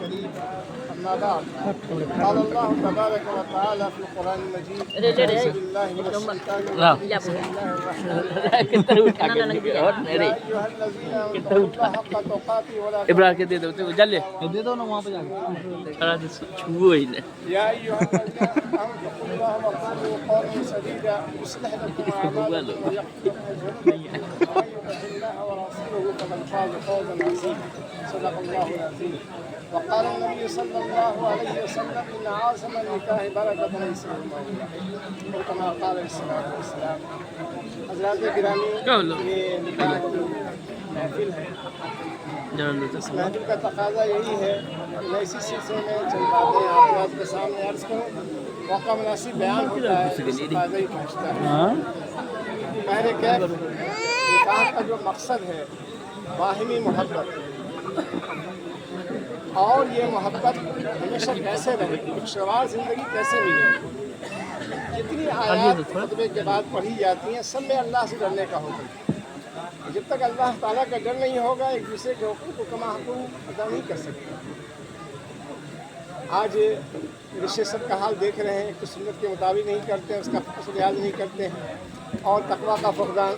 الكريم أما بعد قال الله تبارك وتعالى في القرآن المجيد أعوذ بالله من الشيطان الرجيم بسم الله الرحمن الرحيم يا أيها الذين آمنوا اتقوا الله حق تقاته ولا ابراہیم کے دے دو تو جل لے دے دو نا وہاں پہ جا کے چھڑا دے چھوو ہی نے يا أيها الذين آمنوا اتقوا الله وقولوا قولا سديدا يصلح لكم أعمالكم ويغفر لكم ذنوبكم ومن يطع الله ورسوله فقد فاز فوزا عظيما صدق الله العظيم وقال النبي صلى الله عليه وسلم إن عاصم النكاح بركة ليس المولى وكما قال عليه الصلاة والسلام حضرات گرامی یہ نکاح کی محفل ہے جان لو تو اس محفل کا تقاضا یہی ہے میں اسی سلسلے میں چند باتیں آپ حضرات کے سامنے عرض کروں موقع مناسب بیان ہوتا ہے اس تقاضا ہی پہنچتا ہے میرے کیف نکاح کا جو مقصد ہے باہمی محبت اور یہ محبت ہمیشہ کیسے رہے گی خوشگوار زندگی کیسے ملے گی جتنی آیات خطبے کے بعد پڑھی جاتی ہیں سب میں اللہ سے ڈرنے کا حکم ہے جب تک اللہ تعالیٰ کا ڈر نہیں ہوگا ایک دوسرے کے حقوق کو کما حقوق ادا نہیں کر سکتے آج رشتے سب کا حال دیکھ رہے ہیں ایک تو سنت کے مطابق نہیں کرتے ہیں اس کا لحاظ نہیں کرتے ہیں اور تقویٰ کا فقدان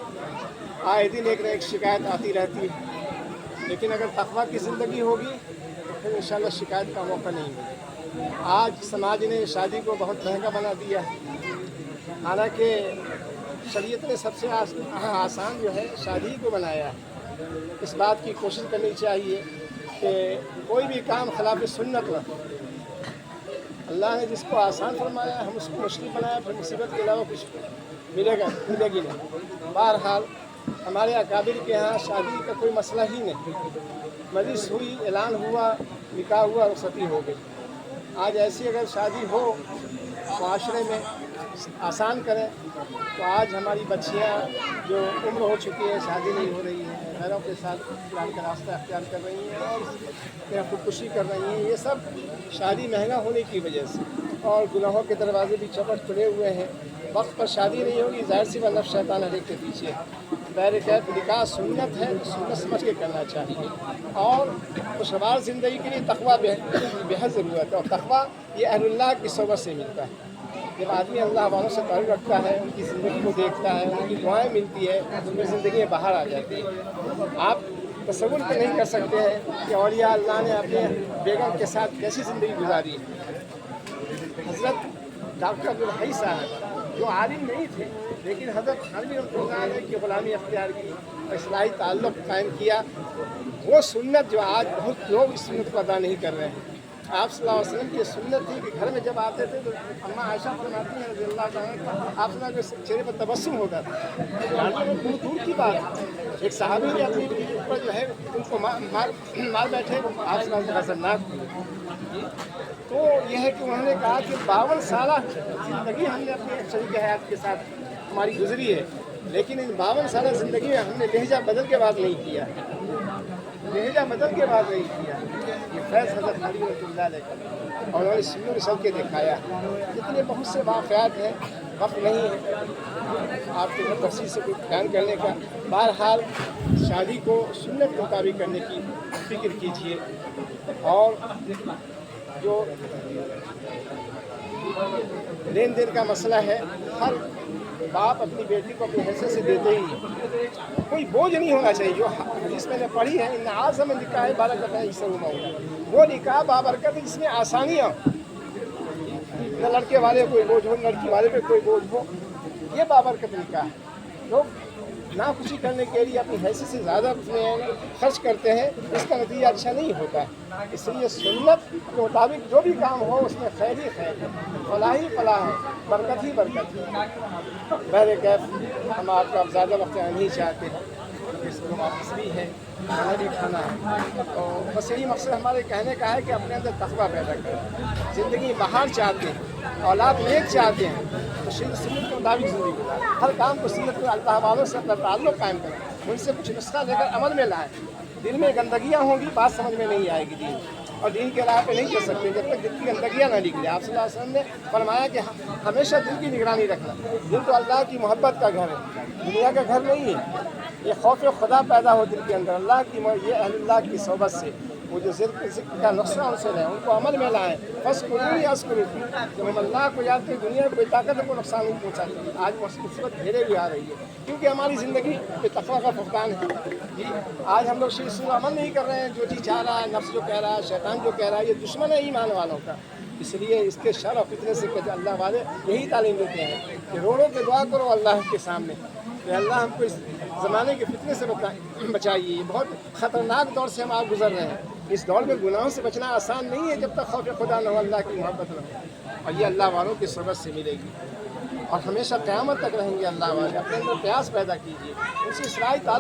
آئے دن ایک نہ ایک شکایت آتی رہتی ہے لیکن اگر تقویٰ کی زندگی ہوگی تو پھر انشاءاللہ شکایت کا موقع نہیں ملے آج سماج نے شادی کو بہت مہنگا بنا دیا ہے حالانکہ شریعت نے سب سے آسان جو ہے شادی کو بنایا ہے اس بات کی کوشش کرنی چاہیے کہ کوئی بھی کام خلاف سنت نہ ہو اللہ نے جس کو آسان فرمایا ہم اس کو مشکل بنایا پھر مصیبت کے علاوہ کچھ ملے گی نہیں بہرحال ہمارے اکابر کے ہاں شادی کا کوئی مسئلہ ہی نہیں مجلس ہوئی اعلان ہوا نکاح ہوا رخصتی ہو گئی آج ایسی اگر شادی ہو معاشرے میں آسان کریں تو آج ہماری بچیاں جو عمر ہو چکی ہے شادی نہیں ہو رہی ہے غیروں کے ساتھ پلان کا راستہ اختیار کر رہی ہیں اور خودکشی کر رہی ہیں یہ سب شادی مہنگا ہونے کی وجہ سے اور گناہوں کے دروازے بھی چپٹ کھلے ہوئے ہیں وقت پر شادی نہیں ہوگی ظاہر سی بات نفس شیطان ہر ایک کے پیچھے بہر کیف نکاح سنت ہے تو سنت سمجھ کے کرنا چاہیے اور خوشگوار زندگی کے لیے تقویٰ بےحد ضرورت ہے اور تقویٰ یہ اہل اللہ کی صحبت سے ملتا ہے جب آدمی اللہ والوں سے تعلق رکھتا ہے ان کی زندگی کو دیکھتا ہے ان کی دعائیں ملتی ہے ان کی زندگی میں باہر آ جاتی ہے آپ تصور تو نہیں کر سکتے ہیں کہ اولیاء اللہ نے اپنے بیگم کے ساتھ کیسی زندگی گزاری حضرت ڈاکٹر عبدالحی صاحب جو عالم نہیں تھے لیکن حضرت عالمی علیہ کی غلامی اختیار کی اور اصلاحی تعلق قائم کیا وہ سنت جو آج بہت لوگ اس سنت کو ادا نہیں کر رہے ہیں آپ صلی اللہ علیہ وسلم کی سنت تھی کہ گھر میں جب آتے تھے تو اماں عائشہ فرماتی ہیں رضی اللہ عنہ آپ صلی اللہ کے چہرے پر تبسم ہوتا تھا دور دور کی بات ایک صحابی نے اپنی اوپر جو ہے ان کو مار بیٹھے آپ صلی اللہ علیہ خطرناک تو یہ ہے کہ انہوں نے کہا کہ 52 سالہ زندگی ہم نے اپنے شریک حیات کے ساتھ ہماری گزری ہے لیکن ان 52 سالہ زندگی میں ہم نے لہجہ بدل کے بعد نہیں کیا لہجہ بدل کے بعد نہیں کیا یہ فیض حضرت علی رضی اللہ علیہ اور انہوں نے سنوں رسل کے دکھایا اتنے بہت سے واقعات ہیں وقت نہیں ہے آپ کے گھر تفصیل سے کوئی بیان کرنے کا بہرحال شادی کو سنت کے مطابق کرنے کی فکر کیجیے اور جو لین دین کا مسئلہ ہے ہر باپ اپنی بیٹی کو اپنی حیثیت سے دیتے ہی کوئی بوجھ نہیں ہونا چاہیے جو حدیث میں نے پڑھی ہے ان اعظم نکاح برکت ہے اسے وہ نکاح بابرکت ہے جس میں آسانیاں نہ لڑکے والے کوئی بوجھ ہو لڑکی والے پہ کوئی بوجھ ہو یہ بابرکت نکاح ہے لوگ نا خوشی کرنے کے لیے اپنی حیثیت سے زیادہ اس میں خرچ کرتے ہیں اس کا نتیجہ اچھا نہیں ہوتا ہے اس لیے سنت کے مطابق جو بھی کام ہو اس میں خیر ہی خیر ہے فلاح ہی فلاح ہے برکت ہی برکت ہے بہر کیف ہم آپ کا زیادہ وقت نہیں چاہتے اس کو واپس بھی ہے کھانا بھی کھانا ہے اور بس یہی مقصد ہمارے کہنے کا ہے کہ اپنے اندر تقویٰ پیدا کریں زندگی باہر چاہتے ہیں اولاد نیک چاہتے ہیں تو سنت کے مطابق زندگی گزاریں ہر کام کو سنت کے اللہ والوں سے اپنا تعلق قائم کریں ان سے کچھ نسخہ لے کر عمل میں لائیں دل میں گندگیاں ہوں گی بات سمجھ میں نہیں آئے گی دین اور دین کے راہ پہ نہیں چل سکتے جب تک دل کی گندگیاں نہ نکلے آپ صلی اللہ علیہ وسلم نے فرمایا کہ ہمیشہ دل کی نگرانی رکھنا دل تو اللہ کی محبت کا گھر ہے دنیا کا گھر نہیں ہے یہ خوف خدا پیدا ہو دل کے اندر اللہ کی یہ اہل اللہ کی صحبت سے وہ جو ذکر کا نقصہ حاصل ہے ان کو عمل میں لائیں، بس قرونی اسکروں جب ہم اللہ کو یاد کریں دنیا میں کوئی طاقت کو نقصان نہیں پہنچاتی. آج مصیبت گھیرے بھی آ رہی ہے کیونکہ ہماری زندگی پہ تقویٰ کا فقدان ہے. جی آج ہم لوگ شریعت پر عمل نہیں کر رہے ہیں، جو جی چاہ رہا ہے، نفس جو کہہ رہا ہے، شیطان جو کہہ رہا ہے، یہ دشمن ہے ایمان والوں کا. اس لیے اس کے شر اور فتنے سے کہ اللہ والے یہی تعلیم دیتے ہیں کہ روڑوں کے دعا کرو اللہ کے سامنے کہ اللہ ہم کو اس زمانے کے فتنے سے بچائیے. یہ بہت خطرناک دور سے ہم آپ گزر رہے ہیں. اس دور میں گناہوں سے بچنا آسان نہیں ہے جب تک خوف خدا نہ ہو، اللہ کی محبت نہ ہو. اور یہ اللہ والوں کی صحبت سے ملے گی اور ہمیشہ قیامت تک رہیں گے. اللہ والے اپنے اندر پیاس پیدا کیجیے، ان سے اصلاحی تعلق